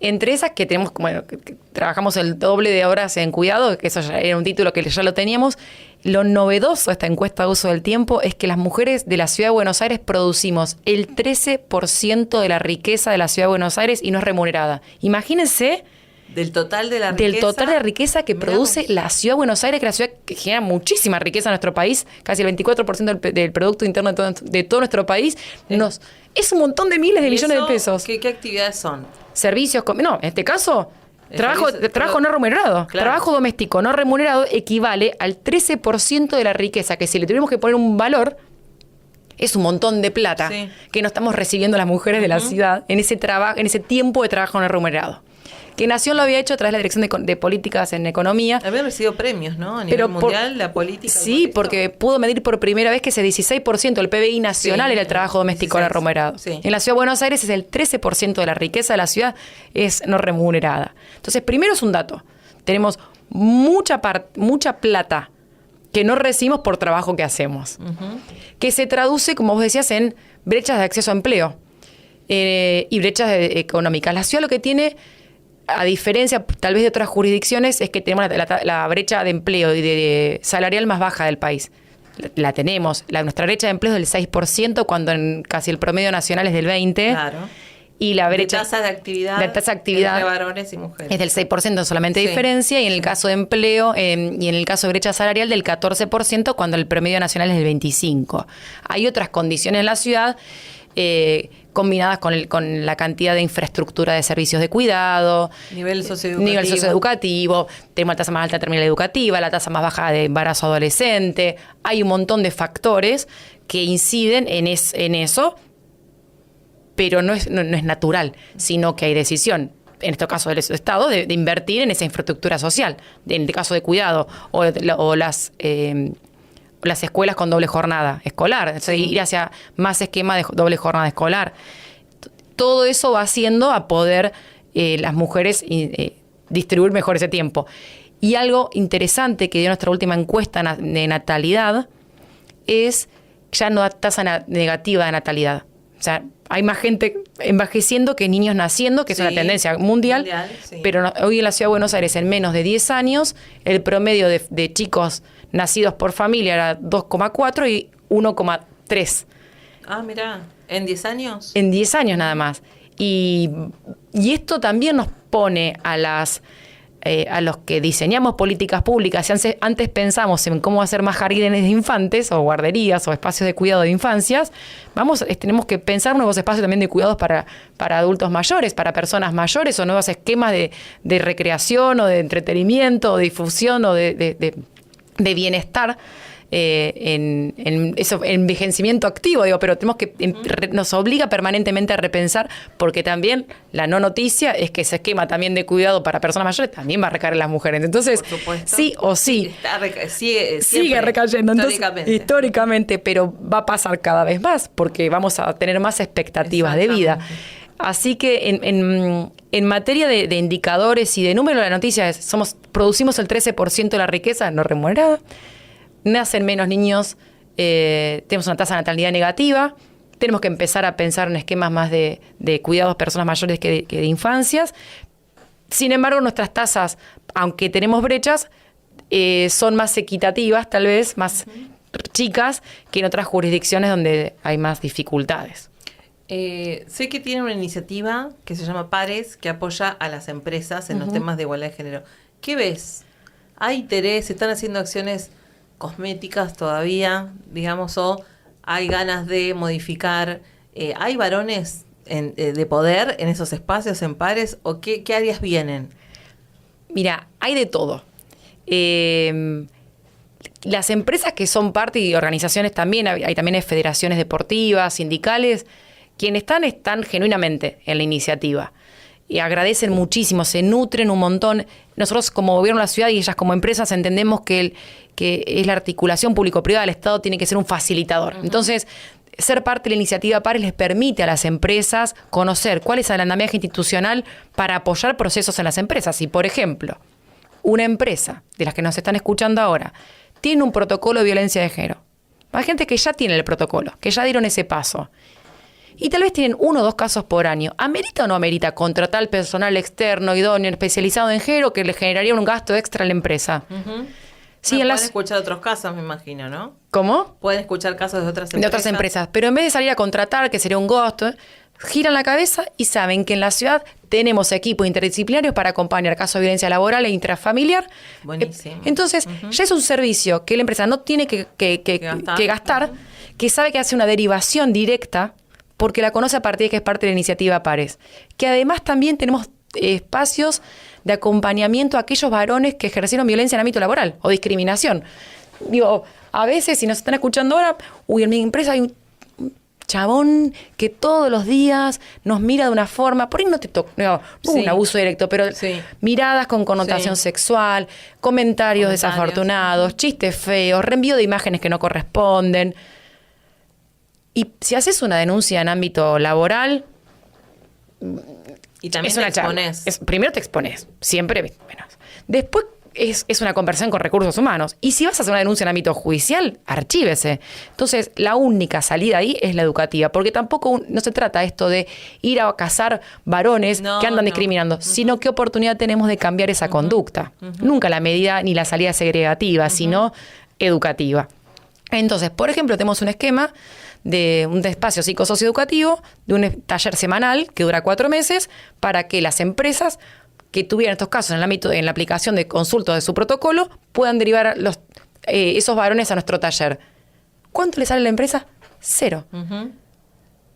Entre esas que tenemos, bueno, que trabajamos el doble de horas en cuidado, que eso ya era un título que ya lo teníamos. Lo novedoso de esta encuesta de uso del tiempo es que las mujeres de la Ciudad de Buenos Aires producimos el 13% de la riqueza de la Ciudad de Buenos Aires y no es remunerada. Imagínense. Del total de la riqueza. Del total de riqueza que produce la Ciudad de Buenos Aires, que es la ciudad que genera muchísima riqueza en nuestro país, casi el 24% del Producto Interno de todo nuestro país. Sí. Es un montón de miles de millones de pesos. ¿Qué actividades son? Servicios, no, en este caso, trabajo no remunerado. Claro. Trabajo doméstico no remunerado equivale al 13% de la riqueza, que si le tuviéramos que poner un valor, es un montón de plata que no estamos recibiendo las mujeres de la ciudad en ese tiempo de trabajo no remunerado. Que Nación lo había hecho a través de la Dirección de Políticas en Economía. Había recibido premios, ¿no? A nivel mundial, la política. Sí, porque pudo medir por primera vez que ese 16% del PBI nacional era el trabajo doméstico no remunerado. Sí. En la Ciudad de Buenos Aires es el 13% de la riqueza de la ciudad es no remunerada. Entonces, primero es un dato. Tenemos mucha plata que no recibimos por trabajo que hacemos. Que se traduce, como vos decías, en brechas de acceso a empleo y brechas económicas. La ciudad lo que tiene, a diferencia tal vez de otras jurisdicciones, es que tenemos la brecha de empleo y de salarial más baja del país. La tenemos. Nuestra brecha de empleo es del 6%, cuando casi el promedio nacional es del 20%. Claro. Y la brecha de tasa de actividad entre varones y mujeres es del 6% solamente de diferencia, y en el caso de empleo y en el caso de brecha salarial del 14%, cuando el promedio nacional es del 25%. Hay otras condiciones en la ciudad combinadas con la cantidad de infraestructura de servicios de cuidado, nivel socioeducativo, tenemos la tasa más alta de terminal educativa, la tasa más baja de embarazo adolescente. Hay un montón de factores que inciden en eso, pero no es natural, sino que hay decisión, en este caso del Estado, de invertir en esa infraestructura social, en el caso de cuidado, o las escuelas con doble jornada escolar, entonces ir hacia más esquema de doble jornada escolar. Todo eso va haciendo a poder las mujeres distribuir mejor ese tiempo. Y algo interesante que dio nuestra última encuesta de natalidad es ya no da tasa negativa de natalidad. O sea, hay más gente envejeciendo que niños naciendo, que es una tendencia mundial, sí. Pero hoy en la Ciudad de Buenos Aires, en menos de 10 años, el promedio de chicos nacidos por familia era 2,4 y 1,3. Ah, mirá, ¿en 10 años? En 10 años nada más. Y esto también nos pone a los que diseñamos políticas públicas, si antes pensamos en cómo hacer más jardines de infantes o guarderías o espacios de cuidado de infancias, tenemos que pensar nuevos espacios también de cuidados para adultos mayores, para personas mayores, o nuevos esquemas de recreación o de entretenimiento o de difusión o de bienestar. En envejecimiento activo, pero tenemos que nos obliga permanentemente a repensar, porque también la no noticia es que ese esquema también de cuidado para personas mayores también va a recaer en las mujeres. Entonces, sí o sí, sigue recayendo históricamente, pero va a pasar cada vez más, porque vamos a tener más expectativas de vida. Así que en materia de indicadores y de número, la noticia es: producimos el 13% de la riqueza no remunerada. Nacen menos niños, tenemos una tasa de natalidad negativa, tenemos que empezar a pensar en esquemas más de cuidados de personas mayores que de infancias. Sin embargo, nuestras tasas, aunque tenemos brechas, son más equitativas, tal vez, más chicas que en otras jurisdicciones donde hay más dificultades. Sé que tiene una iniciativa que se llama Pares, que apoya a las empresas en los temas de igualdad de género. ¿Qué ves? ¿Hay interés? ¿Se están haciendo acciones cosméticas todavía, digamos, o hay ganas de modificar? ¿Hay varones de poder en esos espacios, en Pares, o qué áreas vienen? Mira, hay de todo. Las empresas que son parte y organizaciones también, hay también federaciones deportivas, sindicales, quienes están genuinamente en la iniciativa. Y agradecen muchísimo, se nutren un montón. Nosotros como gobierno de la ciudad y ellas como empresas entendemos que es la articulación público-privada, el Estado tiene que ser un facilitador. Entonces, ser parte de la iniciativa Pares les permite a las empresas conocer cuál es el andamiaje institucional para apoyar procesos en las empresas. Si, por ejemplo, una empresa de las que nos están escuchando ahora tiene un protocolo de violencia de género, hay gente que ya tiene el protocolo, que ya dieron ese paso, y tal vez tienen 1 o 2 casos por año. ¿Amerita o no amerita contratar al personal externo, idóneo, especializado en género, que le generaría un gasto extra a la empresa? Sí, pueden escuchar otros casos, me imagino, ¿no? ¿Cómo? Pueden escuchar casos de otras empresas. De otras empresas. Pero en vez de salir a contratar, que sería un gasto, giran la cabeza y saben que en la ciudad tenemos equipos interdisciplinarios para acompañar casos de violencia laboral e intrafamiliar. Buenísimo. Entonces, ya es un servicio que la empresa no tiene que gastar, que sabe que hace una derivación directa, porque la conoce a partir de que es parte de la iniciativa Pares. Que además también tenemos espacios de acompañamiento a aquellos varones que ejercieron violencia en el ámbito laboral o discriminación. Digo, a veces, si nos están escuchando ahora, en mi empresa hay un chabón que todos los días nos mira de una forma, por ahí no te toca, no un abuso directo, pero miradas con connotación sexual, comentarios desafortunados, chistes feos, reenvío de imágenes que no corresponden. Y si haces una denuncia en ámbito laboral, y también te expones. Primero te expones, siempre menos. Después es una conversación con recursos humanos. Y si vas a hacer una denuncia en ámbito judicial, archívese. Entonces, la única salida ahí es la educativa, porque tampoco no se trata esto de ir a cazar varones que andan discriminando, sino qué oportunidad tenemos de cambiar esa conducta. Nunca la medida ni la salida segregativa, sino educativa. Entonces, por ejemplo, tenemos un esquema de un espacio psicosocioeducativo, de un taller semanal que dura 4 meses, para que las empresas que tuvieran estos casos en el ámbito, en la aplicación de consulta de su protocolo, puedan derivar esos varones a nuestro taller. ¿Cuánto le sale a la empresa? 0.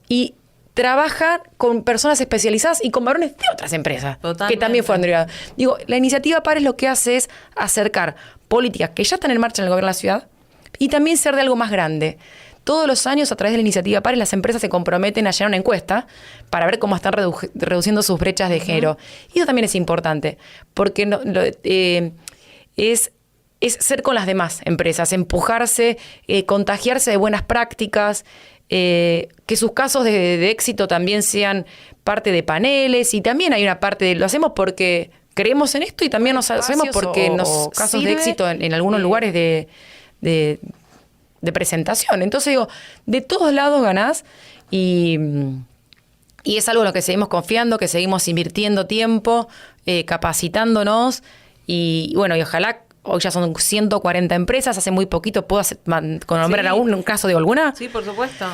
Y trabaja con personas especializadas y con varones de otras empresas. Totalmente. Que también fueron derivadas. Digo, la iniciativa Pares lo que hace es acercar políticas que ya están en marcha en el gobierno de la ciudad y también ser de algo más grande. Todos los años, a través de la iniciativa Pares, las empresas se comprometen a llenar una encuesta para ver cómo están reduciendo sus brechas de género. Y eso también es importante, porque es ser con las demás empresas, empujarse, contagiarse de buenas prácticas, que sus casos de éxito también sean parte de paneles. Y también hay una parte lo hacemos porque creemos en esto y también nos hacemos porque nos casos de éxito en algunos lugares de presentación. Entonces digo, de todos lados ganás y es algo en lo que seguimos confiando, que seguimos invirtiendo tiempo, capacitándonos y bueno, y ojalá. Hoy ya son 140 empresas, hace muy poquito. ¿Puedo nombrar aún un caso de alguna? Sí, por supuesto.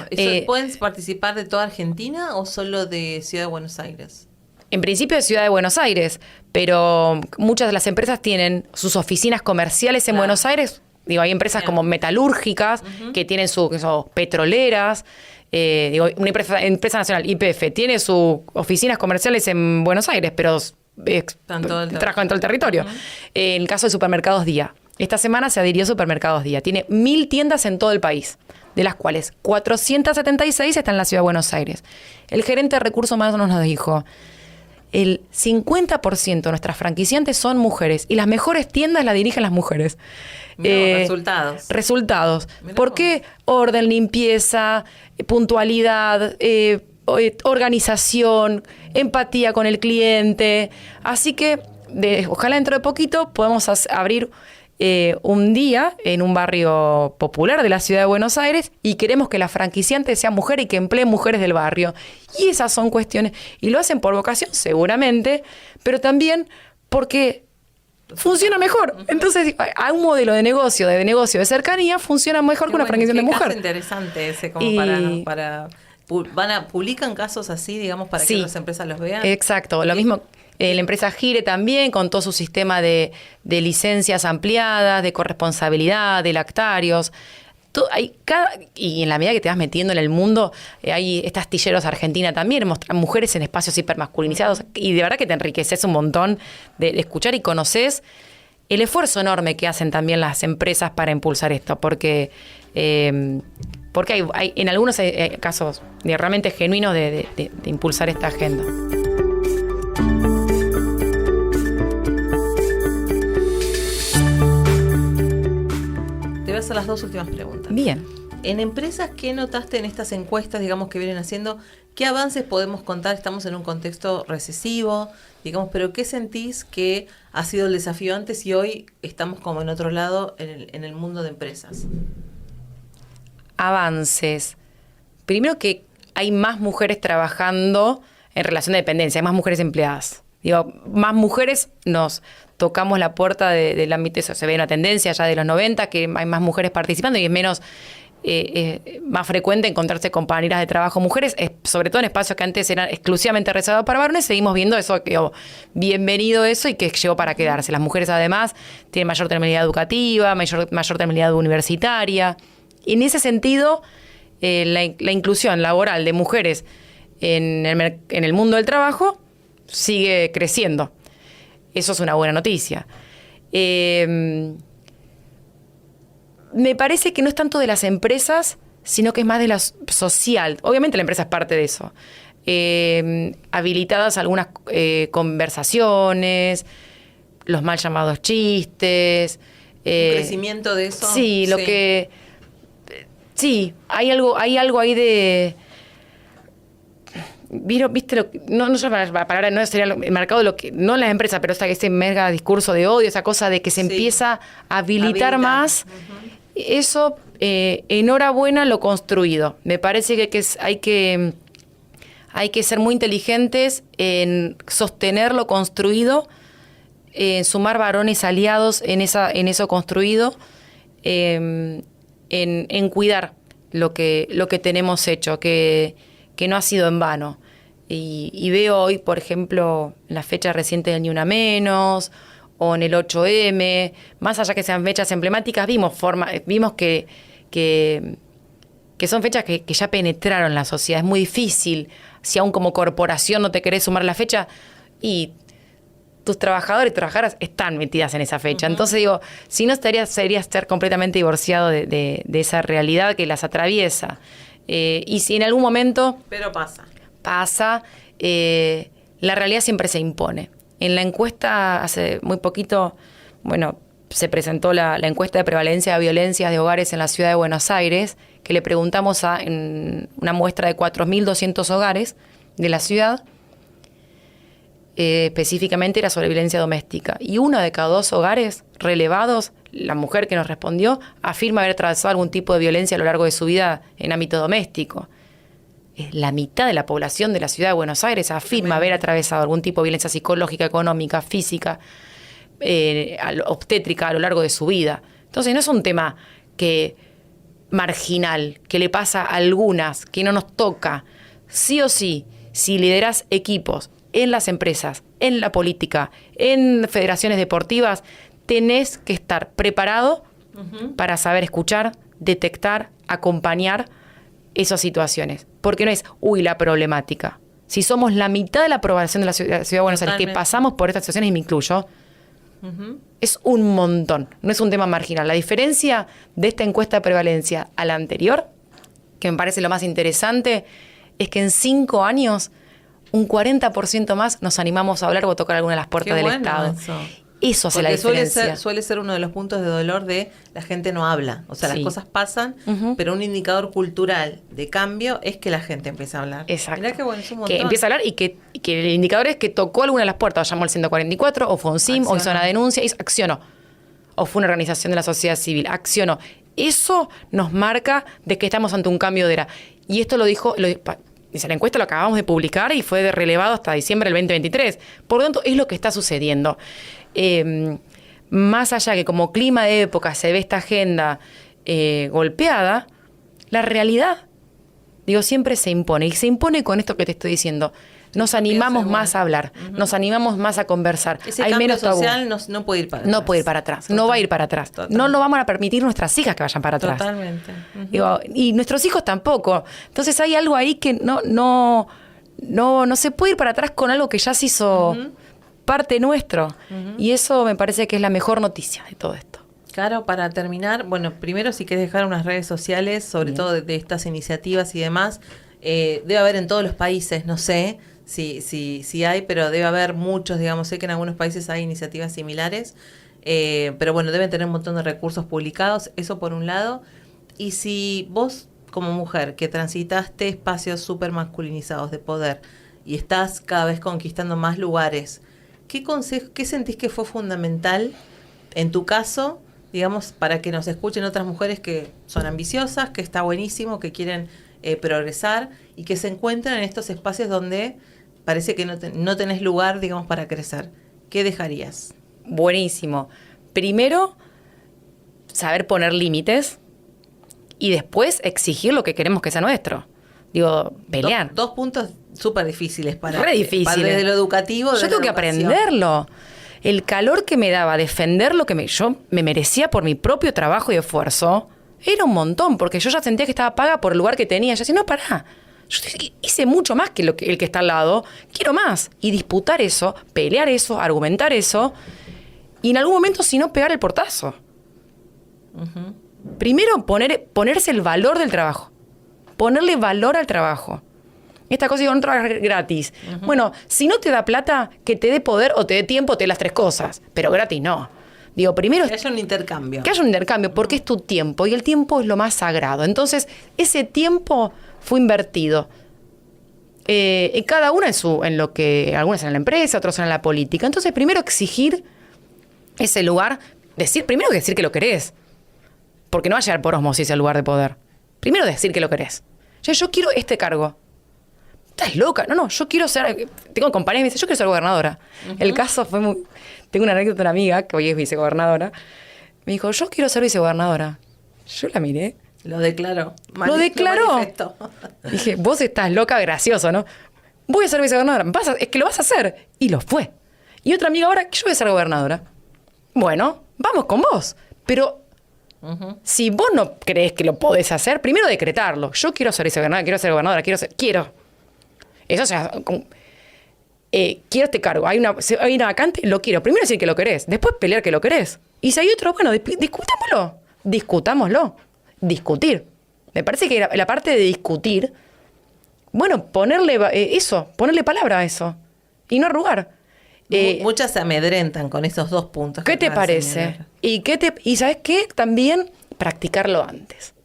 ¿Pueden participar de toda Argentina o solo de Ciudad de Buenos Aires? En principio de Ciudad de Buenos Aires, pero muchas de las empresas tienen sus oficinas comerciales en Buenos Aires. Digo, hay empresas como metalúrgicas que tienen sus petroleras. Una empresa nacional, YPF, tiene sus oficinas comerciales en Buenos Aires, pero trabaja en todo el territorio. En el caso de Supermercados Día, esta semana se adhirió Supermercados Día. Tiene 1.000 tiendas en todo el país, de las cuales 476 están en la Ciudad de Buenos Aires. El gerente de recursos humanos nos dijo, el 50% de nuestras franquiciantes son mujeres y las mejores tiendas las dirigen las mujeres. Resultados. ¿Por qué? Orden, limpieza, puntualidad, organización, empatía con el cliente. Así que ojalá dentro de poquito podamos abrir un día en un barrio popular de la Ciudad de Buenos Aires y queremos que la franquiciante sea mujer y que emplee mujeres del barrio. Y esas son cuestiones. Y lo hacen por vocación, seguramente, pero también porque funciona mejor. Entonces, a un modelo de negocio de cercanía funciona mejor que una franquiciante de mujer. Es interesante ese como para ¿publican casos así, digamos, para que las empresas los vean? Exacto, lo mismo. La empresa Gire también, con todo su sistema de licencias ampliadas, de corresponsabilidad, de lactarios. Y en la medida que te vas metiendo en el mundo, hay estas astilleros Argentina también, mostrar mujeres en espacios hipermasculinizados. Y de verdad que te enriqueces un montón de escuchar y conoces el esfuerzo enorme que hacen también las empresas para impulsar esto. Porque hay en algunos casos realmente genuinos de impulsar esta agenda. Te voy a hacer las dos últimas preguntas. Bien. En empresas, ¿qué notaste en estas encuestas, digamos, que vienen haciendo? ¿Qué avances podemos contar? Estamos en un contexto recesivo, digamos, pero ¿qué sentís que ha sido el desafío antes y hoy estamos como en otro lado en el mundo de empresas? Avances. Primero que hay más mujeres trabajando en relación de dependencia, hay más mujeres empleadas. Digo, más mujeres nos tocamos la puerta del ámbito, eso se ve una tendencia ya de los 90, que hay más mujeres participando y es menos más frecuente encontrarse compañeras de trabajo mujeres, sobre todo en espacios que antes eran exclusivamente reservados para varones. Seguimos viendo eso, que bienvenido eso y que llegó para quedarse. Las mujeres además tienen mayor terminalidad educativa, mayor terminalidad universitaria. En ese sentido, la inclusión laboral de mujeres en el mundo del trabajo sigue creciendo. Eso es una buena noticia. Me parece que no es tanto de las empresas, sino que es más de la social. Obviamente la empresa es parte de eso. Habilitadas algunas conversaciones, los mal llamados chistes. ¿Un crecimiento de eso? Sí, sí, hay algo ahí de... ¿Viste no la palabra no sería el mercado de lo que no en las empresas, pero ese mega discurso de odio, esa cosa de que se empieza a habilitar más. Uh-huh. Eso, enhorabuena lo construido. Me parece que hay que ser muy inteligentes en sostener lo construido, en sumar varones aliados en eso construido, en cuidar lo que tenemos hecho, que no ha sido en vano. Y veo hoy, por ejemplo, en la fecha reciente del Ni Una Menos, o en el 8M, más allá que sean fechas emblemáticas, vimos que son fechas que ya penetraron la sociedad. Es muy difícil, si aún como corporación no te querés sumar la fecha, y tus trabajadores y trabajadoras están metidas en esa fecha. Uh-huh. Entonces digo, si no sería estar completamente divorciado de esa realidad que las atraviesa. Y si en algún momento... Pero pasa, la realidad siempre se impone. En la encuesta, hace muy poquito, se presentó la encuesta de prevalencia de violencias de hogares en la Ciudad de Buenos Aires, que le preguntamos en una muestra de 4.200 hogares de la ciudad. específicamente era sobre violencia doméstica. Y 1 de cada 2 hogares relevados, la mujer que nos respondió, afirma haber atravesado algún tipo de violencia a lo largo de su vida en ámbito doméstico. La mitad de la población de la ciudad de Buenos Aires afirma haber atravesado algún tipo de violencia psicológica, económica, física, obstétrica a lo largo de su vida. Entonces no es un tema marginal, que le pasa a algunas, que no nos toca. Sí o sí, si liderás equipos en las empresas, en la política, en federaciones deportivas, tenés que estar preparado para saber escuchar, detectar, acompañar esas situaciones. Porque no es, la problemática. Si somos la mitad de la población de la ciudad de Buenos Aires que pasamos por estas situaciones, y me incluyo, es un montón. No es un tema marginal. La diferencia de esta encuesta de prevalencia a la anterior, que me parece lo más interesante, es que en 5 años un 40% más nos animamos a hablar o a tocar alguna de las puertas del Estado. Eso hace la diferencia. Suele ser uno de los puntos de dolor de la gente no habla. O sea, las cosas pasan, pero un indicador cultural de cambio es que la gente empieza a hablar. Exacto. Mirá qué bueno, es un montón. Que empieza a hablar y que el indicador es que tocó alguna de las puertas, llamó al 144, o fue un SIM, o hizo una denuncia, y accionó. O fue una organización de la sociedad civil, accionó. Eso nos marca de que estamos ante un cambio de era. Y esto lo dijo... Dice, la encuesta lo acabamos de publicar y fue relevado hasta diciembre del 2023. Por lo tanto, es lo que está sucediendo. Más allá que como clima de época se ve esta agenda golpeada, la realidad, siempre se impone. Y se impone con esto que te estoy diciendo. Nos animamos más a hablar, nos animamos más a conversar. Ese Hay cambio menos tabú. social no puede ir para atrás. No puede ir para atrás, no va a ir para atrás. No lo vamos a permitir nuestras hijas que vayan para atrás. Totalmente. Y nuestros hijos tampoco. Entonces hay algo ahí que no se puede ir para atrás con algo que ya se hizo parte nuestro. Y eso me parece que es la mejor noticia de todo esto. Claro, para terminar, primero si querés dejar unas redes sociales, sobre todo de estas iniciativas y demás, debe haber en todos los países, no sé si hay, pero debe haber muchos, sé que en algunos países hay iniciativas similares, pero deben tener un montón de recursos publicados, eso por un lado. Y si vos, como mujer, que transitaste espacios súper masculinizados de poder y estás cada vez conquistando más lugares, ¿qué sentís que fue fundamental en tu caso, para que nos escuchen otras mujeres que son ambiciosas, que está buenísimo, que quieren progresar y que se encuentran en estos espacios donde parece que no tenés lugar, para crecer? ¿Qué dejarías? Buenísimo. Primero, saber poner límites y después exigir lo que queremos que sea nuestro. Pelear. Dos puntos súper difíciles Re difíciles. Desde lo educativo. Yo tengo que aprenderlo. El calor que me daba defender lo que yo me merecía por mi propio trabajo y esfuerzo era un montón, porque yo ya sentía que estaba paga por el lugar que tenía. Yo decía, no, pará. Yo hice mucho más que el que está al lado. Quiero más. Y disputar eso, pelear eso, argumentar eso. Y en algún momento, si no, pegar el portazo. Primero, ponerse el valor del trabajo. Ponerle valor al trabajo. Esta cosa, no trabajar gratis. Bueno, si no te da plata, que te dé poder o te dé tiempo, te dé las 3 cosas. Pero gratis no. Primero... Que haya un intercambio. Que haya un intercambio, porque es tu tiempo. Y el tiempo es lo más sagrado. Entonces, ese tiempo fue invertido. Cada una en lo que... Algunas en la empresa, otros en la política. Entonces, primero exigir ese lugar. Primero decir que lo querés. Porque no va a llegar por osmosis al lugar de poder. Primero decir que lo querés. Yo quiero este cargo. ¿Estás loca? No, yo quiero ser... Tengo compañeras que me dicen, yo quiero ser gobernadora. El caso fue muy... Tengo una anécdota de una amiga, que hoy es vicegobernadora. Me dijo, yo quiero ser vicegobernadora. Yo la miré. Lo declaró. Lo declaró. Dije, vos estás loca, gracioso, ¿no? Voy a ser vicegobernadora. Es que lo vas a hacer. Y lo fue. Y otra amiga ahora, que yo voy a ser gobernadora. Bueno, vamos con vos. Pero si vos no crees que lo podés hacer, primero decretarlo. Yo quiero ser vicegobernadora, quiero ser gobernadora, quiero. Eso, o sea, quiero este cargo. Hay una vacante, lo quiero. Primero decir que lo querés, después pelear que lo querés. Y si hay otro, bueno, discutámoslo. Discutir. Me parece que la parte de discutir, ponerle palabra a eso. Y no arrugar. Muchas se amedrentan con esos 2 puntos. ¿Qué te parece? ¿Y ¿sabes qué? También practicarlo antes.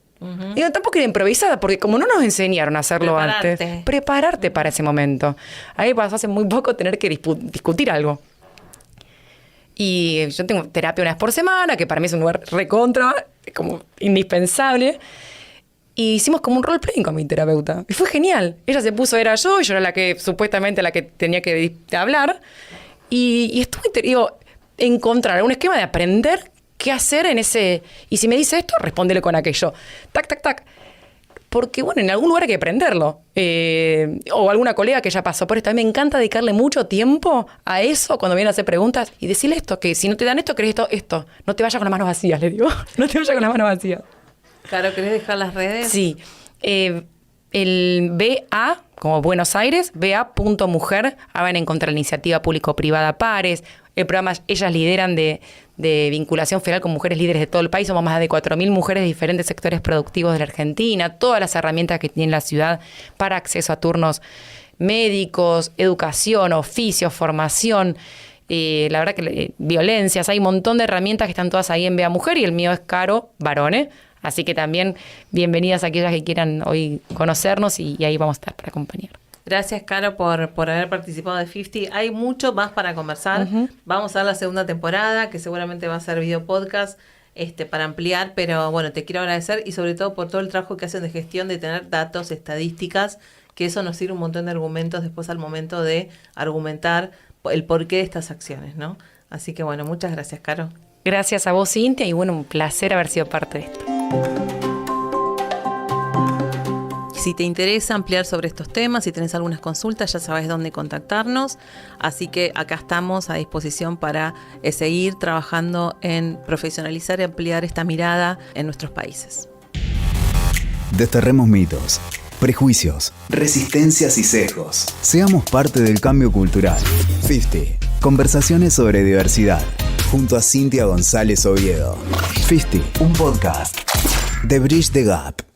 Digo, tampoco era improvisada, porque como no nos enseñaron a hacerlo antes, prepararte para ese momento. A mí me pasó hace muy poco tener que discutir algo. Y yo tengo terapia una vez por semana, que para mí es un lugar recontra, como indispensable. Y hicimos como un role-playing con mi terapeuta. Y fue genial. Ella se puso, era yo, y yo era la que, supuestamente, la que tenía que hablar. Y estuve, encontrar un esquema de aprender qué hacer en ese... Y si me dice esto, respóndele con aquello. Tac, tac, tac. Porque, bueno, en algún lugar hay que aprenderlo. O alguna colega que ya pasó por esto. A mí me encanta dedicarle mucho tiempo a eso cuando vienen a hacer preguntas y decirle esto, que si no te dan esto, querés esto. No te vayas con las manos vacías, le digo. No te vayas con las manos vacías. Claro, ¿querés dejar las redes? Sí. El BA, como Buenos Aires, BA.mujer, van a encontrar la iniciativa público-privada Pares. El programa Ellas Lideran de vinculación federal con mujeres líderes de todo el país. Somos más de 4.000 mujeres de diferentes sectores productivos de la Argentina. Todas las herramientas que tiene la ciudad para acceso a turnos médicos, educación, oficios, formación. La verdad que violencias. Hay un montón de herramientas que están todas ahí en BA Mujer y el mío es Caro Varones. Así que también bienvenidas a aquellas que quieran hoy conocernos y ahí vamos a estar para acompañar. Gracias, Caro, por haber participado de 50. Hay mucho más para conversar. Vamos a ver la segunda temporada, que seguramente va a ser video podcast para ampliar, pero bueno, te quiero agradecer y sobre todo por todo el trabajo que hacen de gestión, de tener datos, estadísticas, que eso nos sirve un montón de argumentos después al momento de argumentar el porqué de estas acciones, ¿no? Así que bueno, muchas gracias, Caro. Gracias a vos, Cintia, y bueno, un placer haber sido parte de esto. Si te interesa ampliar sobre estos temas, si tenés algunas consultas, ya sabes dónde contactarnos. Así que acá estamos a disposición para seguir trabajando en profesionalizar y ampliar esta mirada en nuestros países. Desterremos mitos, prejuicios, resistencias y sesgos. Seamos parte del cambio cultural. 50. Conversaciones sobre diversidad. Junto a Cintia González Oviedo. 50. Un podcast de Bridge the Gap.